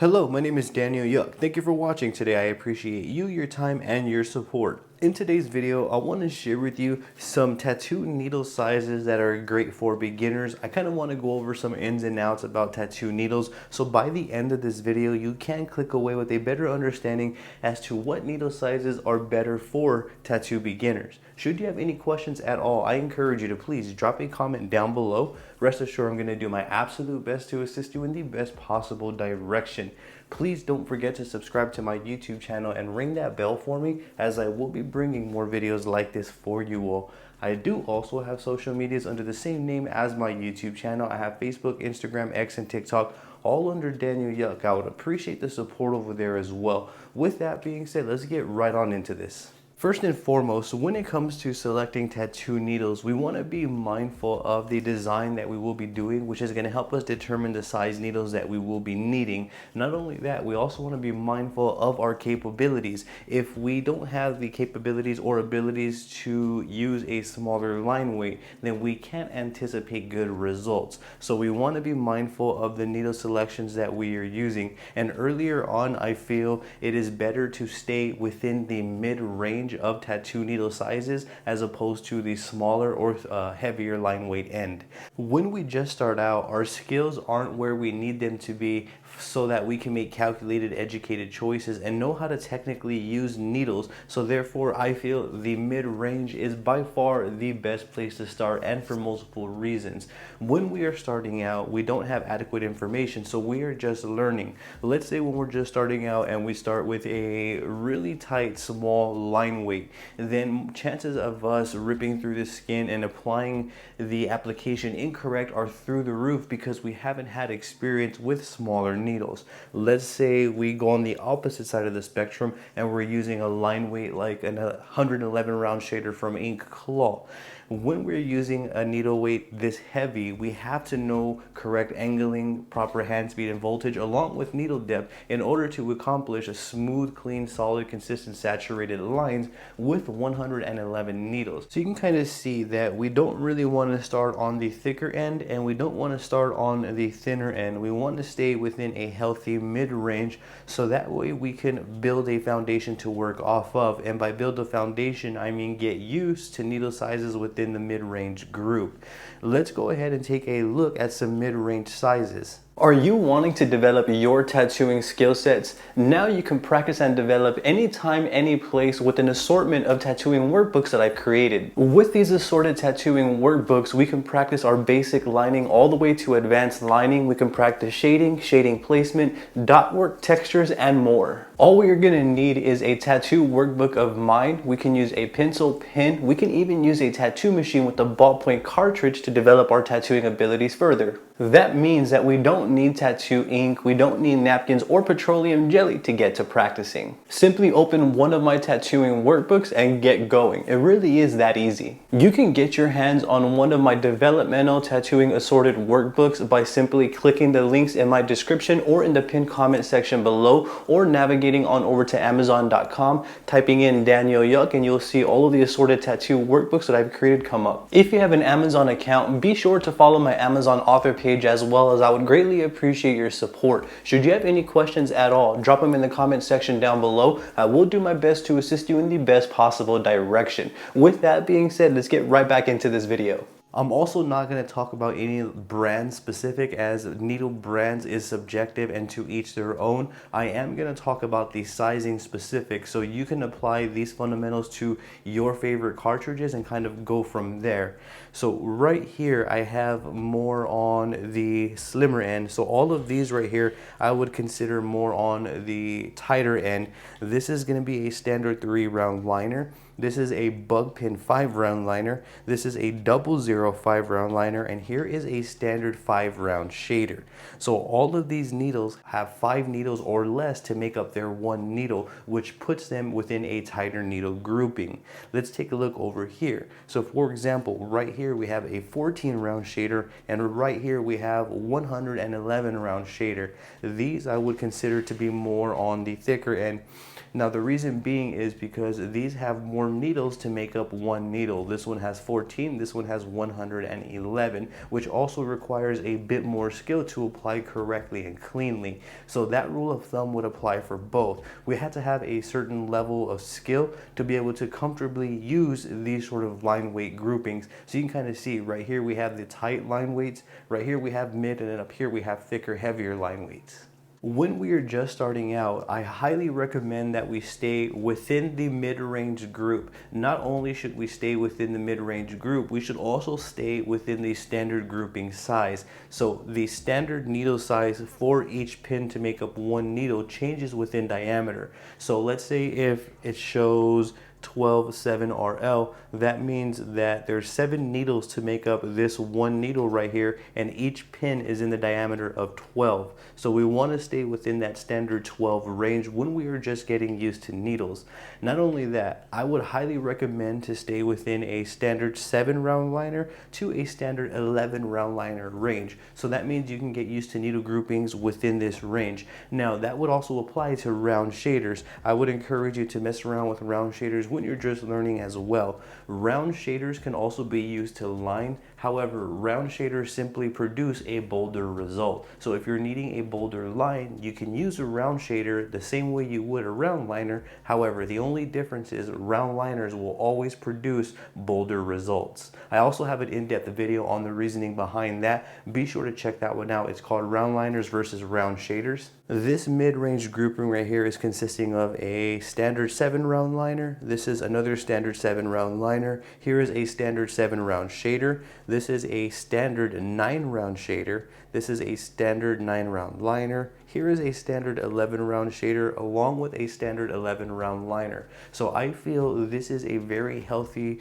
Hello, my name is Daniel Yuck. Thank you for watching today. I appreciate you, your time, and your support. In today's video, I want to share with you some tattoo needle sizes that are great for beginners. I kind of want to go over some ins and outs about tattoo needles, so by the end of this video, you can click away with a better understanding as to what needle sizes are better for tattoo beginners. Should you have any questions at all, I encourage you to please drop a comment down below. Rest assured, I'm going to do my absolute best to assist you in the best possible direction. Please don't forget to subscribe to my YouTube channel and ring that bell for me, as I will be bringing more videos like this for you all. I do also have social medias under the same name as my YouTube channel. I have Facebook, Instagram, X, and TikTok, all under Daniel Yuck. I would appreciate the support over there as well. With that being said, let's get right on into this. First and foremost, when it comes to selecting tattoo needles, we want to be mindful of the design that we will be doing, which is going to help us determine the size needles that we will be needing. Not only that, we also want to be mindful of our capabilities. If we don't have the capabilities or abilities to use a smaller line weight, then we can't anticipate good results. So we want to be mindful of the needle selections that we are using. And earlier on, I feel it is better to stay within the mid-range of tattoo needle sizes as opposed to the smaller or heavier line weight end. When we just start out, our skills aren't where we need them to be so that we can make calculated, educated choices and know how to technically use needles. So therefore, I feel the mid-range is by far the best place to start, and for multiple reasons. When we are starting out, we don't have adequate information, so we are just learning. Let's say when we're just starting out and we start with a really tight, small line weight, then chances of us ripping through the skin and applying the application incorrect are through the roof because we haven't had experience with smaller needles. Let's say we go on the opposite side of the spectrum and we're using a line weight like an 111 round shader from Ink Claw. When we're using a needle weight this heavy, we have to know correct angling, proper hand speed and voltage, along with needle depth, in order to accomplish a smooth, clean, solid, consistent, saturated lines with 111 needles. So you can kind of see that we don't really want to start on the thicker end and we don't want to start on the thinner end. We want to stay within a healthy mid-range, so that way we can build a foundation to work off of. And by build a foundation, I mean get used to needle sizes within the mid-range group. Let's go ahead and take a look at some mid-range sizes. Are you wanting to develop your tattooing skill sets? Now you can practice and develop anytime, any place with an assortment of tattooing workbooks that I've created. With these assorted tattooing workbooks, we can practice our basic lining all the way to advanced lining. We can practice shading, shading placement, dot work, textures, and more. All we are going to need is a tattoo workbook of mine. We can use a pencil, pen. We can even use a tattoo machine with a ballpoint cartridge to develop our tattooing abilities further. That means that we don't need tattoo ink, we don't need napkins or petroleum jelly to get to practicing. Simply open one of my tattooing workbooks and get going. It really is that easy. You can get your hands on one of my developmental tattooing assorted workbooks by simply clicking the links in my description or in the pinned comment section below, or navigating on over to Amazon.com, typing in Daniel Yuck, and you'll see all of the assorted tattoo workbooks that I've created come up. If you have an Amazon account, be sure to follow my Amazon author page as well, as I would greatly appreciate your support. Should you have any questions at all, drop them in the comment section down below. I will do my best to assist you in the best possible direction. With that being said, let's get right back into this video. I'm also not going to talk about any brand specific, as needle brands is subjective and to each their own. I am going to talk about the sizing specific, so you can apply these fundamentals to your favorite cartridges and kind of go from there. So right here I have more on the slimmer end. So all of these right here I would consider more on the tighter end. This is going to be a standard 3-round liner. This is a bug pin 5-round liner. This is a 000 5-round liner, and here is a standard 5-round shader. So all of these needles have 5 needles or less to make up their one needle, which puts them within a tighter needle grouping. Let's take a look over here. So for example, right here we have a 14-round shader, and right here we have 111-round shader. These I would consider to be more on the thicker end. Now the reason being is because these have more more needles to make up one needle. This one has 14, this one has 111, which also requires a bit more skill to apply correctly and cleanly. So that rule of thumb would apply for both. We had to have a certain level of skill to be able to comfortably use these sort of line weight groupings. So you can kind of see right here we have the tight line weights, right here we have mid, and then up here we have thicker, heavier line weights. When we are just starting out, I highly recommend that we stay within the mid-range group. Not only should we stay within the mid-range group, we should also stay within the standard grouping size. So the standard needle size for each pin to make up one needle changes within diameter. So let's say if it shows 12-7RL, that means that there's 7 needles to make up this one needle right here, and each pin is in the diameter of 12. So we want to stay within that standard 12 range when we are just getting used to needles. Not only that, I would highly recommend to stay within a standard 7 round liner to a standard 11 round liner range. So that means you can get used to needle groupings within this range. Now that would also apply to round shaders. I would encourage you to mess around with round shaders when you're just learning as well. Round shaders can also be used to line. However, round shaders simply produce a bolder result. So if you're needing a bolder line, you can use a round shader the same way you would a round liner. However, the only difference is round liners will always produce bolder results. I also have an in-depth video on the reasoning behind that. Be sure to check that one out. It's called round liners versus round shaders. This mid-range grouping right here is consisting of a standard 7 round liner. This is another standard 7 round liner. Here is a standard 7 round shader. This is a standard 9 round shader. This is a standard 9 round liner. Here is a standard 11 round shader along with a standard 11 round liner. So I feel this is a very healthy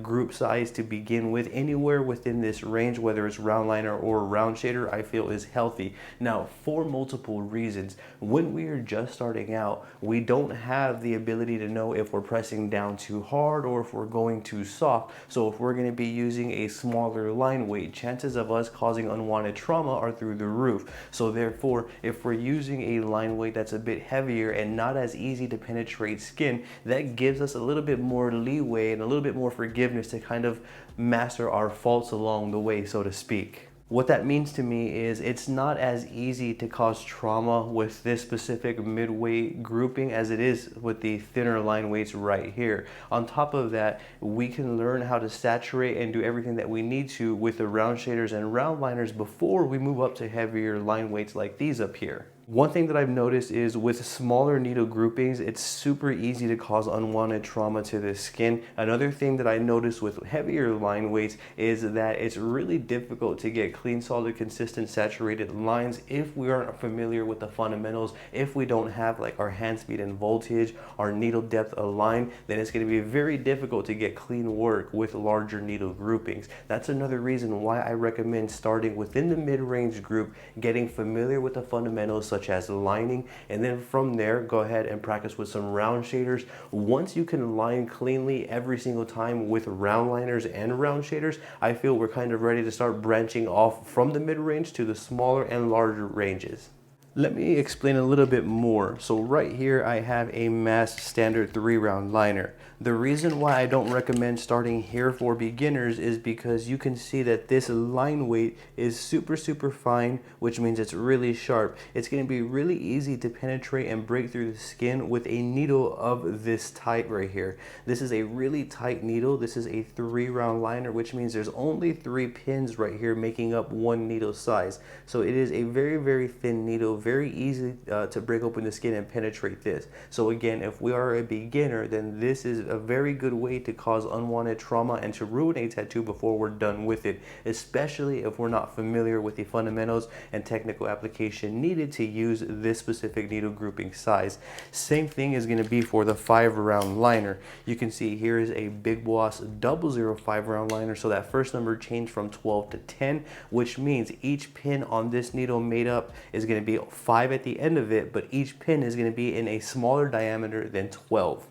group size to begin with. Anywhere within this range, whether it's round liner or round shader, I feel is healthy. Now, for multiple reasons, when we are just starting out, we don't have the ability to know if we're pressing down too hard or if we're going too soft. So if we're going to be using a smaller line weight, chances of us causing unwanted trauma are through the roof. So therefore, if we're using a line weight that's a bit heavier and not as easy to penetrate skin, that gives us a little bit more leeway and a little bit more forgiveness to kind of master our faults along the way, so to speak. What that means to me is it's not as easy to cause trauma with this specific mid-weight grouping as it is with the thinner line weights right here. On top of that, we can learn how to saturate and do everything that we need to with the round shaders and round liners before we move up to heavier line weights like these up here. One thing that I've noticed is with smaller needle groupings, it's super easy to cause unwanted trauma to the skin. Another thing that I noticed with heavier line weights is that it's really difficult to get clean, solid, consistent, saturated lines if we aren't familiar with the fundamentals. If we don't have like our hand speed and voltage, our needle depth aligned, then it's going to be very difficult to get clean work with larger needle groupings. That's another reason why I recommend starting within the mid-range group, getting familiar with the fundamentals such as lining, and then from there go ahead and practice with some round shaders. Once you can line cleanly every single time with round liners and round shaders, I feel we're kind of ready to start branching off from the mid-range to the smaller and larger ranges. Let me explain a little bit more. So right here I have a masked standard 3 round liner. The reason why I don't recommend starting here for beginners is because you can see that this line weight is super fine, which means it's really sharp. It's going to be really easy to penetrate and break through the skin with a needle of this type right here. This is a really tight needle. This is a 3 round liner, which means there's only 3 pins right here making up one needle size. So it is a very thin needle, very easy to break open the skin and penetrate this. So again, if we are a beginner, then this is a very good way to cause unwanted trauma and to ruin a tattoo before we're done with it, especially if we're not familiar with the fundamentals and technical application needed to use this specific needle grouping size. Same thing is going to be for the 5 round liner. You can see here is a Big Boss 005 round liner, so that first number changed from 12 to 10, which means each pin on this needle made up is going to be 5 at the end of it, but each pin is going to be in a smaller diameter than 12.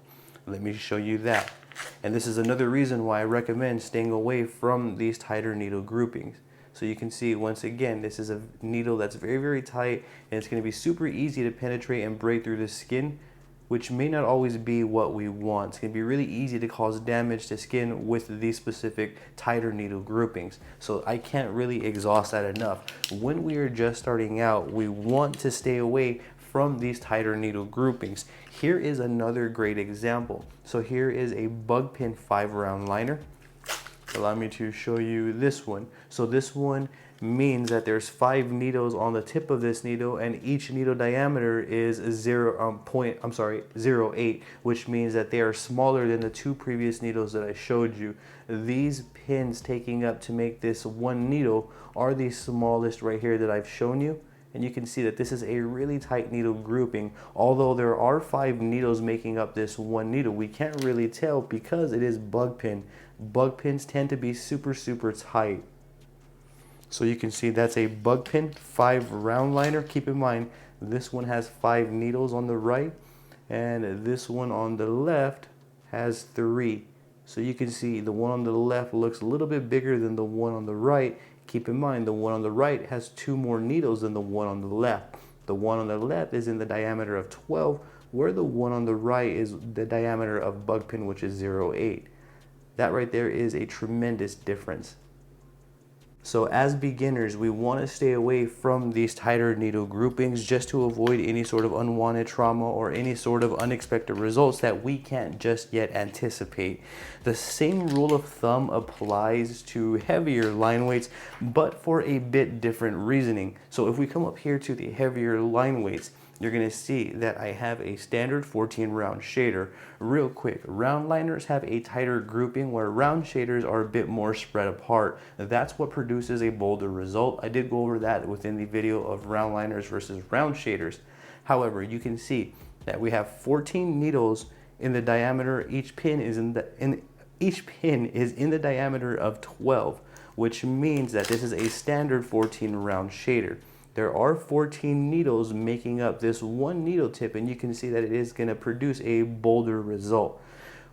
Let me show you that. And this is another reason why I recommend staying away from these tighter needle groupings. So you can see once again, this is a needle that's very tight, and it's going to be super easy to penetrate and break through the skin which may not always be what we want. It can be really easy to cause damage to skin with these specific tighter needle groupings. So I can't really exhaust that enough. When we are just starting out, we want to stay away from these tighter needle groupings. Here is another great example. So here is a bug pin 5-round liner. Allow me to show you this one. So this one means that there's 5 needles on the tip of this needle, and each needle diameter is 0.08, which means that they are smaller than the 2 previous needles that I showed you. These pins taking up to make this one needle are the smallest right here that I've shown you. And you can see that this is a really tight needle grouping. Although there are 5 needles making up this one needle, we can't really tell because it is bug pin. Bug pins tend to be super tight. So you can see that's a bug pin 5-round liner. Keep in mind, this one has 5 needles on the right, and this one on the left has 3. So you can see the one on the left looks a little bit bigger than the one on the right. Keep in mind, the one on the right has 2 more needles than the one on the left. The one on the left is in the diameter of 12, where the one on the right is the diameter of bug pin, which is 0.8. That right there is a tremendous difference. So as beginners, we want to stay away from these tighter needle groupings just to avoid any sort of unwanted trauma or any sort of unexpected results that we can't just yet anticipate. The same rule of thumb applies to heavier line weights, but for a bit different reasoning. So if we come up here to the heavier line weights, you're going to see that I have a standard 14-round shader. Real quick, round liners have a tighter grouping where round shaders are a bit more spread apart. That's what produces a bolder result. I did go over that within the video of round liners versus round shaders. However, you can see that we have 14 needles in the diameter. Each pin is in the diameter of 12, which means that this is a standard 14-round shader. There are 14 needles making up this one needle tip, and you can see that it is going to produce a bolder result.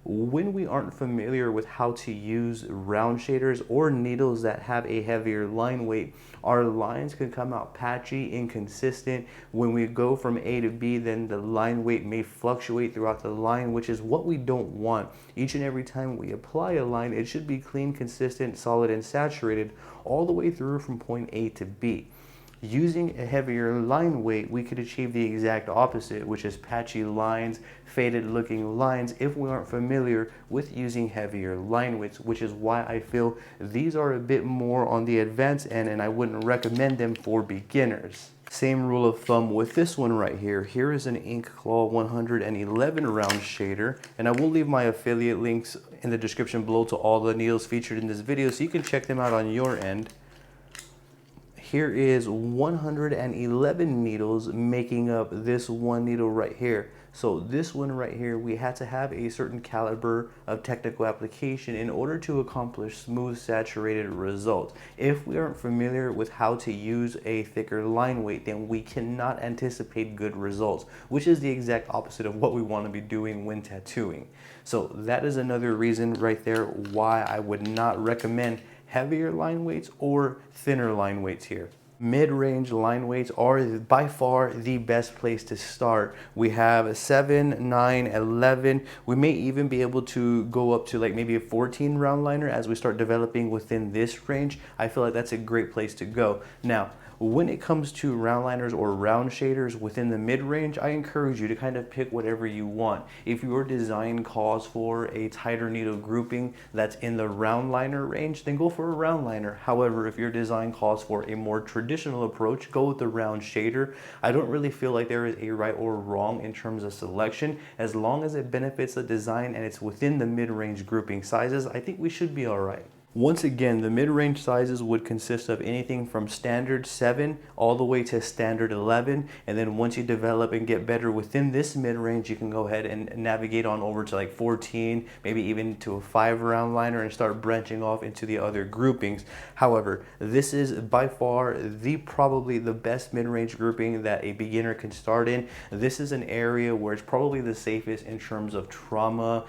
When we aren't familiar with how to use round shaders or needles that have a heavier line weight, our lines can come out patchy, inconsistent. When we go from A to B, then the line weight may fluctuate throughout the line, which is what we don't want. Each and every time we apply a line, it should be clean, consistent, solid, and saturated all the way through from point A to B. Using a heavier line weight, we could achieve the exact opposite, which is patchy lines, faded looking lines, if we aren't familiar with using heavier line weights, which is why I feel these are a bit more on the advanced end and I wouldn't recommend them for beginners. Same rule of thumb with this one right here. Here is an Ink Claw 111 round shader, and I will leave my affiliate links in the description below to all the needles featured in this video so you can check them out on your end. Here is 111 needles making up this one needle right here. So this one right here, we had to have a certain caliber of technical application in order to accomplish smooth, saturated results. If we aren't familiar with how to use a thicker line weight, then we cannot anticipate good results, which is the exact opposite of what we want to be doing when tattooing. So that is another reason right there why I would not recommend heavier line weights or thinner line weights here. Mid-range line weights are by far the best place to start. We have 7, 9, 11. We may even be able to go up to like maybe a 14 round liner as we start developing within this range. I feel like that's a great place to go. Now, when it comes to round liners or round shaders within the mid-range, I encourage you to kind of pick whatever you want. If your design calls for a tighter needle grouping that's in the round liner range, then go for a round liner. However, if your design calls for a more traditional approach, go with the round shader. I don't really feel like there is a right or wrong in terms of selection. As long as it benefits the design and it's within the mid-range grouping sizes, I think we should be all right. Once again, the mid-range sizes would consist of anything from standard 7 all the way to standard 11, and then once you develop and get better within this mid-range, you can go ahead and navigate on over to like 14, maybe even to a 5-round liner and start branching off into the other groupings. However, this is by far probably the best mid-range grouping that a beginner can start in. This is an area where it's probably the safest in terms of trauma,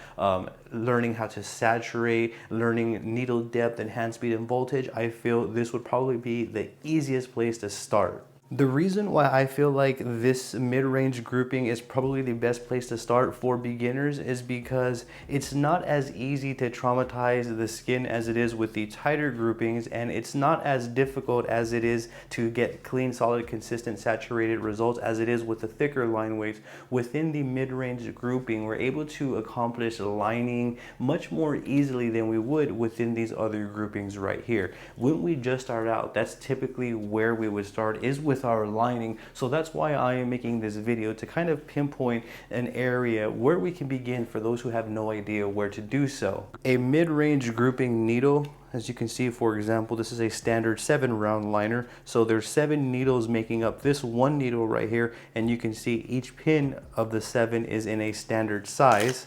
learning how to saturate, learning needle depth and hand speed and voltage. I feel this would probably be the easiest place to start. The reason why I feel like this mid-range grouping is probably the best place to start for beginners is because it's not as easy to traumatize the skin as it is with the tighter groupings, and it's not as difficult as it is to get clean, solid, consistent, saturated results as it is with the thicker line weights. Within the mid-range grouping, we're able to accomplish lining much more easily than we would within these other groupings right here. When we just start out, that's typically where we would start, is with our lining. So that's why I am making this video, to kind of pinpoint an area where we can begin for those who have no idea where to do so. A mid-range grouping needle, as you can see, for example, this is a standard 7-round liner. So there's 7 needles making up this one needle right here, and you can see each pin of the 7 is in a standard size.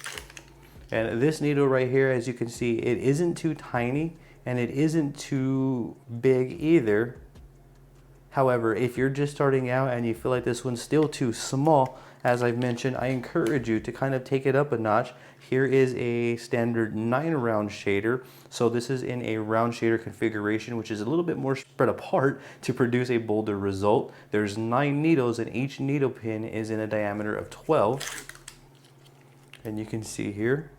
And this needle right here, as you can see, it isn't too tiny and it isn't too big either. However, if you're just starting out and you feel like this one's still too small, as I've mentioned, I encourage you to kind of take it up a notch. Here is a standard 9-round shader. So this is in a round shader configuration, which is a little bit more spread apart to produce a bolder result. There's 9 needles and each needle pin is in a diameter of 12. And you can see here,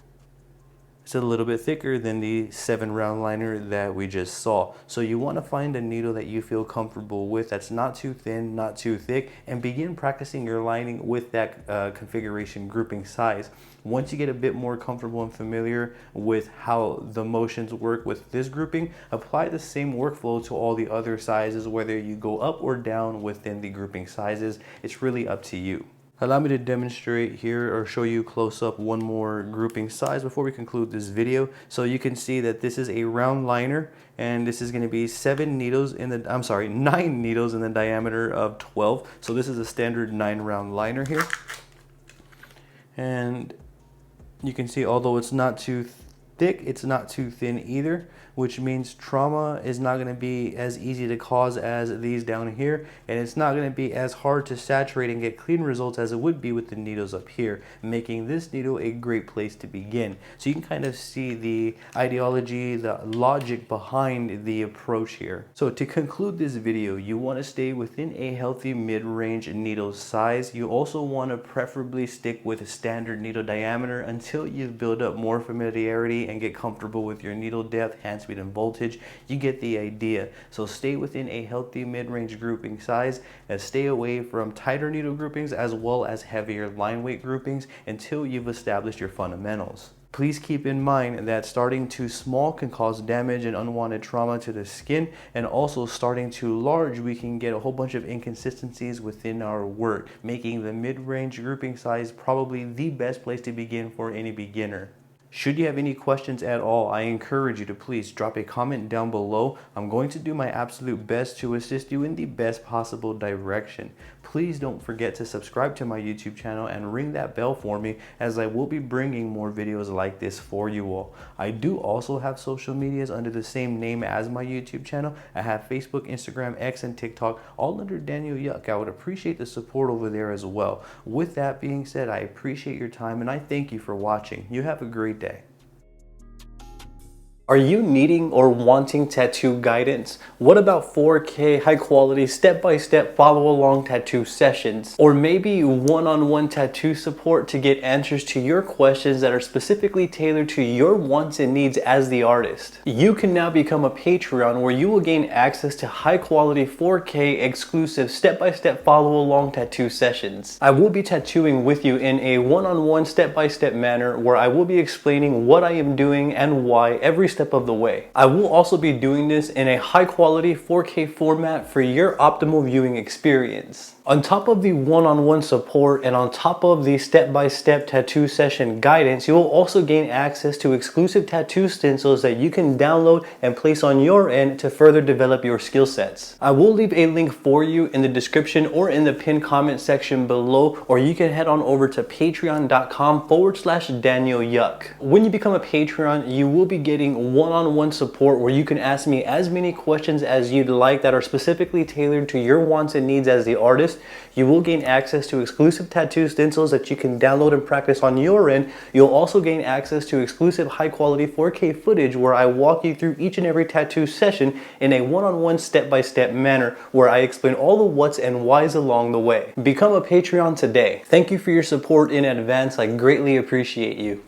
it's a little bit thicker than the 7-round liner that we just saw. So you want to find a needle that you feel comfortable with, that's not too thin, not too thick, and begin practicing your lining with that configuration grouping size. Once you get a bit more comfortable and familiar with how the motions work with this grouping, apply the same workflow to all the other sizes, whether you go up or down within the grouping sizes. It's really up to you. Allow me to demonstrate here or show you close up one more grouping size before we conclude this video. So you can see that this is a round liner, and this is going to be 9 needles in the diameter of 12. So this is a standard 9-round liner here. And you can see, although it's not too thick, it's not too thin either, which means trauma is not going to be as easy to cause as these down here, and it's not going to be as hard to saturate and get clean results as it would be with the needles up here, making this needle a great place to begin. So you can kind of see the ideology, the logic behind the approach here. So to conclude this video, you want to stay within a healthy mid-range needle size. You also want to preferably stick with a standard needle diameter until you've built up more familiarity and get comfortable with your needle depth, hand speed, and voltage. You get the idea. So stay within a healthy mid-range grouping size and stay away from tighter needle groupings as well as heavier line weight groupings until you've established your fundamentals. Please keep in mind that starting too small can cause damage and unwanted trauma to the skin, and also starting too large, we can get a whole bunch of inconsistencies within our work, making the mid-range grouping size probably the best place to begin for any beginner. Should you have any questions at all, I encourage you to please drop a comment down below. I'm going to do my absolute best to assist you in the best possible direction. Please don't forget to subscribe to my YouTube channel and ring that bell for me, as I will be bringing more videos like this for you all. I do also have social medias under the same name as my YouTube channel. I have Facebook, Instagram, X, and TikTok, all under Daniel Yuck. I would appreciate the support over there as well. With that being said, I appreciate your time and I thank you for watching. You have a great day. Are you needing or wanting tattoo guidance? What about 4K high quality step-by-step follow-along tattoo sessions? Or maybe one-on-one tattoo support to get answers to your questions that are specifically tailored to your wants and needs as the artist? You can now become a Patreon where you will gain access to high quality 4K exclusive step-by-step follow-along tattoo sessions. I will be tattooing with you in a one-on-one step-by-step manner where I will be explaining what I am doing and why every step of the way. I will also be doing this in a high quality 4K format for your optimal viewing experience. On top of the one-on-one support and on top of the step-by-step tattoo session guidance, you will also gain access to exclusive tattoo stencils that you can download and place on your end to further develop your skill sets. I will leave a link for you in the description or in the pinned comment section below, or you can head on over to patreon.com/DanielYuck. When you become a Patreon, you will be getting getting one-on-one support where you can ask me as many questions as you'd like that are specifically tailored to your wants and needs as the artist. You will gain access to exclusive tattoo stencils that you can download and practice on your end. You'll also gain access to exclusive high-quality 4K footage where I walk you through each and every tattoo session in a one-on-one step-by-step manner where I explain all the what's and why's along the way. Become a Patreon today. Thank you for your support in advance. I greatly appreciate you.